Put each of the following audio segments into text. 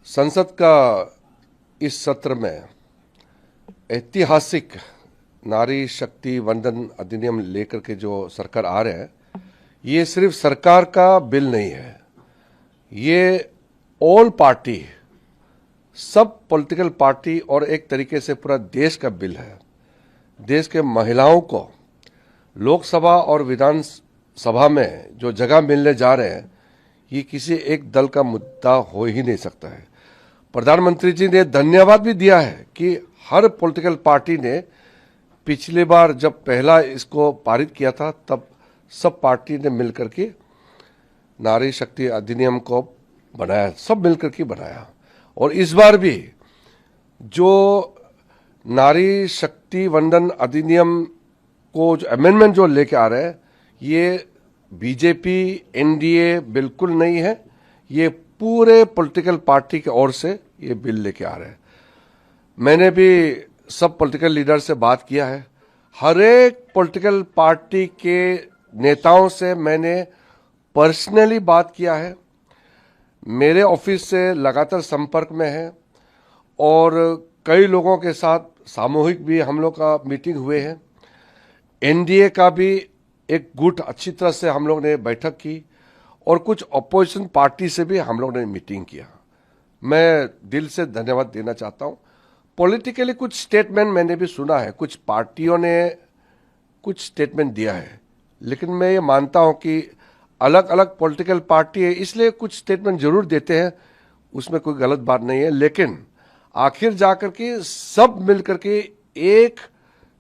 संसद का इस सत्र में ऐतिहासिक नारी शक्ति वंदन अधिनियम लेकर के जो सरकार आ रहे हैं, ये सिर्फ सरकार का बिल नहीं है, ये ऑल पार्टी, सब पॉलिटिकल पार्टी और एक तरीके से पूरा देश का बिल है। देश के महिलाओं को लोकसभा और विधानसभा में जो जगह मिलने जा रहे हैं, ये किसी एक दल का मुद्दा हो ही नहीं सकता है। प्रधानमंत्री जी ने धन्यवाद भी दिया है कि हर पॉलिटिकल पार्टी ने पिछली बार जब पहला इसको पारित किया था तब सब पार्टी ने मिलकर के नारी शक्ति अधिनियम को बनाया, सब मिलकर के बनाया। और इस बार भी जो नारी शक्ति वंदन अधिनियम को जो अमेंडमेंट जो लेके आ रहे हैं, ये बीजेपी एनडीए बिल्कुल नहीं है, ये पूरे पॉलिटिकल पार्टी की ओर से ये बिल लेके आ रहे हैं। मैंने भी सब पॉलिटिकल लीडर से बात किया है, हर एक पॉलिटिकल पार्टी के नेताओं से मैंने पर्सनली बात किया है, मेरे ऑफिस से लगातार संपर्क में है और कई लोगों के साथ सामूहिक भी हम लोग का मीटिंग हुए हैं। एनडीए का भी एक गुट अच्छी तरह से हम लोग ने बैठक की और कुछ अपोजिशन पार्टी से भी हम लोग ने मीटिंग किया। मैं दिल से धन्यवाद देना चाहता हूं। पॉलिटिकली कुछ स्टेटमेंट मैंने भी सुना है, कुछ पार्टियों ने कुछ स्टेटमेंट दिया है, लेकिन मैं ये मानता हूं कि अलग अलग पॉलिटिकल पार्टी है, इसलिए कुछ स्टेटमेंट जरूर देते हैं, उसमें कोई गलत बात नहीं है। लेकिन आखिर जाकर के सब मिलकर के एक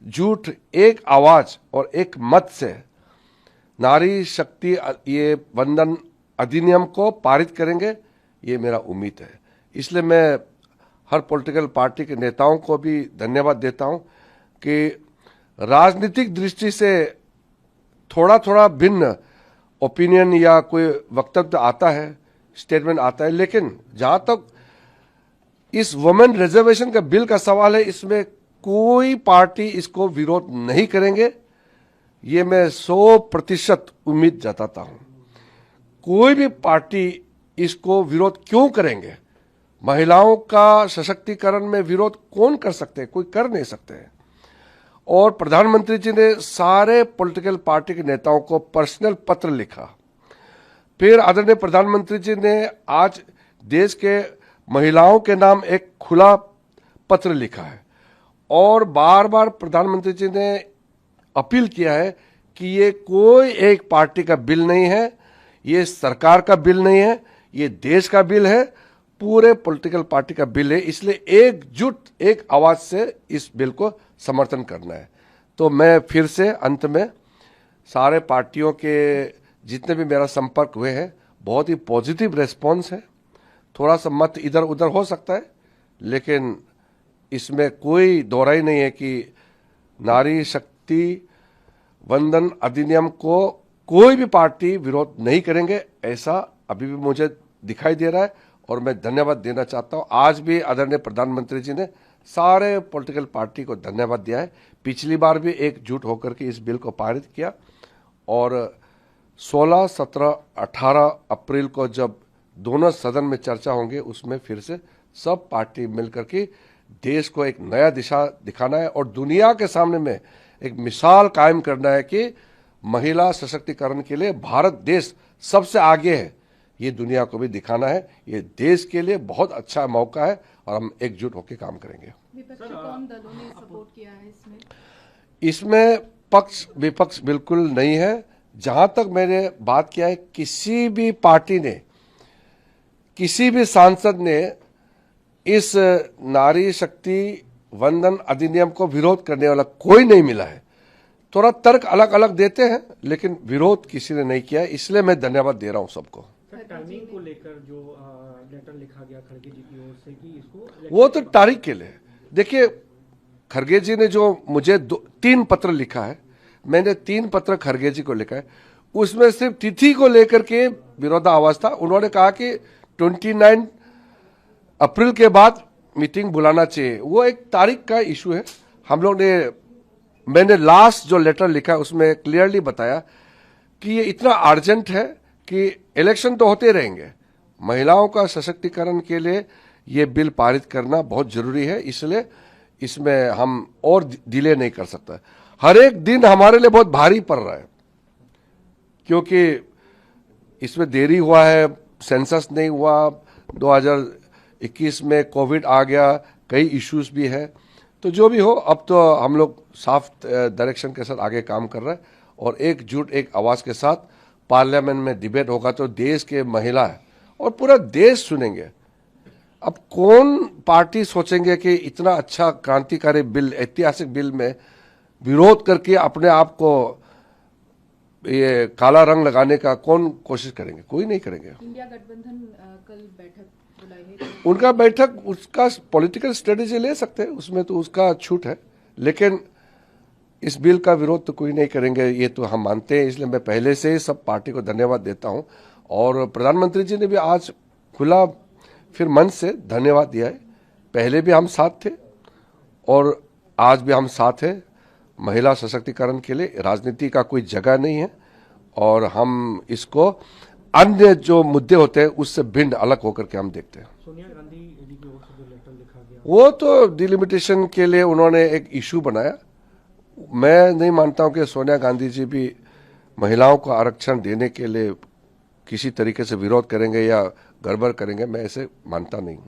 झूठ, एक आवाज और एक मत से नारी शक्ति ये वंदन अधिनियम को पारित करेंगे, ये मेरा उम्मीद है। इसलिए मैं हर पॉलिटिकल पार्टी के नेताओं को भी धन्यवाद देता हूं कि राजनीतिक दृष्टि से थोड़ा थोड़ा भिन्न ओपिनियन या कोई वक्तव्य आता है, स्टेटमेंट आता है, लेकिन जहां तक इस वुमेन रिजर्वेशन का बिल का सवाल है, इसमें कोई पार्टी इसको विरोध नहीं करेंगे, ये मैं 100% उम्मीद जताता हूं। कोई भी पार्टी इसको विरोध क्यों करेंगे? महिलाओं का सशक्तिकरण में विरोध कौन कर सकते हैं? कोई कर नहीं सकते। और प्रधानमंत्री जी ने सारे पॉलिटिकल पार्टी के नेताओं को पर्सनल पत्र लिखा। फिर आदरणीय प्रधानमंत्री जी ने आज देश के महिलाओं के नाम एक खुला पत्र लिखा है और बार बार प्रधानमंत्री जी ने अपील किया है कि ये कोई एक पार्टी का बिल नहीं है, ये सरकार का बिल नहीं है, ये देश का बिल है, पूरे पॉलिटिकल पार्टी का बिल है। इसलिए एकजुट एक आवाज से इस बिल को समर्थन करना है। तो मैं फिर से अंत में सारे पार्टियों के जितने भी मेरा संपर्क हुए हैं, बहुत ही पॉजिटिव रेस्पॉन्स है। थोड़ा सा मत इधर उधर हो सकता है, लेकिन इसमें कोई दोहराई नहीं है कि नारी शक्ति वंदन अधिनियम को कोई भी पार्टी विरोध नहीं करेंगे, ऐसा अभी भी मुझे दिखाई दे रहा है। और मैं धन्यवाद देना चाहता हूं, आज भी आदरणीय प्रधानमंत्री जी ने सारे पॉलिटिकल पार्टी को धन्यवाद दिया है। पिछली बार भी एकजुट होकर के इस बिल को पारित किया और 16, 17, 18 अप्रैल को जब दोनों सदन में चर्चा होंगे, उसमें फिर से सब पार्टी मिलकर के देश को एक नया दिशा दिखाना है और दुनिया के सामने में एक मिसाल कायम करना है कि महिला सशक्तिकरण के लिए भारत देश सबसे आगे है। ये दुनिया को भी दिखाना है। ये देश के लिए बहुत अच्छा मौका है और हम एकजुट होकर काम करेंगे। विपक्षी कौन दलों ने सपोर्ट किया है इसमें? इसमें पक्ष विपक्ष बिल्कुल नहीं है। जहां तक मैंने बात किया है, किसी भी पार्टी ने, किसी भी सांसद ने इस नारी शक्ति वंदन अधिनियम को विरोध करने वाला कोई नहीं मिला है। थोड़ा तर्क अलग अलग देते हैं, लेकिन विरोध किसी ने नहीं किया है। इसलिए मैं धन्यवाद दे रहा हूं सबको। टाइमिंग को लेकर जो लेटर लिखा गया खड़गे जी की ओर से कि इसको, वो तो तारीख के लिए, देखिए खड़गे जी ने जो मुझे 3 पत्र लिखा है, मैंने 3 पत्र खड़गे जी को लिखा है, उसमें सिर्फ तिथि को लेकर के विरोधाभास था। उन्होंने कहा कि 29 अप्रैल के बाद मीटिंग बुलाना चाहिए, वो एक तारीख का इशू है। हम लोग ने, मैंने लास्ट जो लेटर लिखा है उसमें क्लियरली बताया कि ये इतना अर्जेंट है कि इलेक्शन तो होते रहेंगे, महिलाओं का सशक्तिकरण के लिए ये बिल पारित करना बहुत जरूरी है, इसलिए इसमें हम और डिले नहीं कर सकते। हर एक दिन हमारे लिए बहुत भारी पड़ रहा है, क्योंकि इसमें देरी हुआ है, सेंसस नहीं हुआ, 2021 में कोविड आ गया, कई इश्यूज भी है। तो जो भी हो, अब तो हम लोग साफ डायरेक्शन के साथ आगे काम कर रहे हैं और एकजुट एक आवाज के साथ पार्लियामेंट में डिबेट होगा तो देश के महिला और पूरा देश सुनेंगे। अब कौन पार्टी सोचेंगे कि इतना अच्छा क्रांतिकारी बिल, ऐतिहासिक बिल में विरोध करके अपने आप को ये काला रंग लगाने का कौन कोशिश करेंगे? कोई नहीं करेंगे। इंडिया गठबंधन कल बैठक बुलाई है, उनका बैठक, उसका पॉलिटिकल स्ट्रेटेजी ले सकते हैं, उसमें तो उसका छूट है, लेकिन इस बिल का विरोध तो कोई नहीं करेंगे, ये तो हम मानते हैं। इसलिए मैं पहले से ही सब पार्टी को धन्यवाद देता हूं और प्रधानमंत्री जी ने भी आज खुला फिर मन से धन्यवाद दिया है। पहले भी हम साथ थे और आज भी हम साथ हैं। महिला सशक्तिकरण के लिए राजनीति का कोई जगह नहीं है और हम इसको अन्य जो मुद्दे होते हैं उससे भिन्न अलग होकर के हम देखते हैं। सोनिया गांधी जी की ओर से जो लेटर लिखा गया, वो तो डिलिमिटेशन के लिए उन्होंने एक इशू बनाया। मैं नहीं मानता हूं कि सोनिया गांधी जी भी महिलाओं को आरक्षण देने के लिए किसी तरीके से विरोध करेंगे या गड़बड़ करेंगे, मैं ऐसे मानता नहीं हूं।